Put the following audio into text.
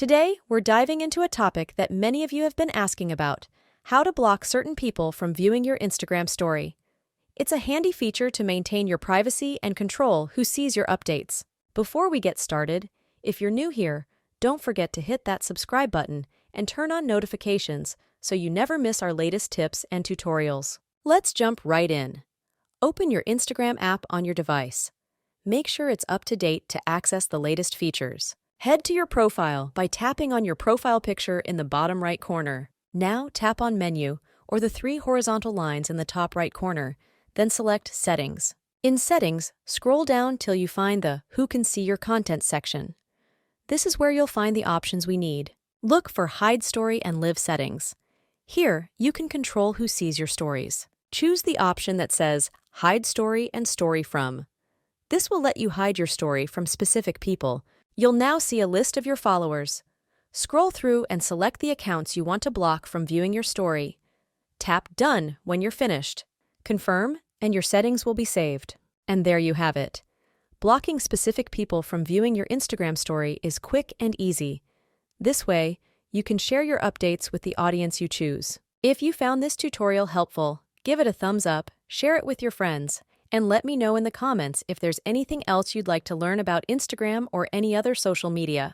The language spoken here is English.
Today, we're diving into a topic that many of you have been asking about: how to block certain people from viewing your Instagram story. It's a handy feature to maintain your privacy and control who sees your updates. Before we get started, if you're new here, don't forget to hit that subscribe button and turn on notifications so you never miss our latest tips and tutorials. Let's jump right in. Open your Instagram app on your device. Make sure it's up to date to access the latest features. Head to your profile by tapping on your profile picture in the bottom right corner. Now tap on Menu or the three horizontal lines in the top right corner, then select Settings. In Settings, scroll down till you find the Who Can See Your Content section. This is where you'll find the options we need. Look for Hide Story and Live settings. Here, you can control who sees your stories. Choose the option that says Hide Story and Story From. This will let you hide your story from specific people. You'll now see a list of your followers. Scroll through and select the accounts you want to block from viewing your story. Tap Done when you're finished. Confirm, and your settings will be saved. And there you have it. Blocking specific people from viewing your Instagram story is quick and easy. This way, you can share your updates with the audience you choose. If you found this tutorial helpful, give it a thumbs up, share it with your friends, and let me know in the comments if there's anything else you'd like to learn about Instagram or any other social media.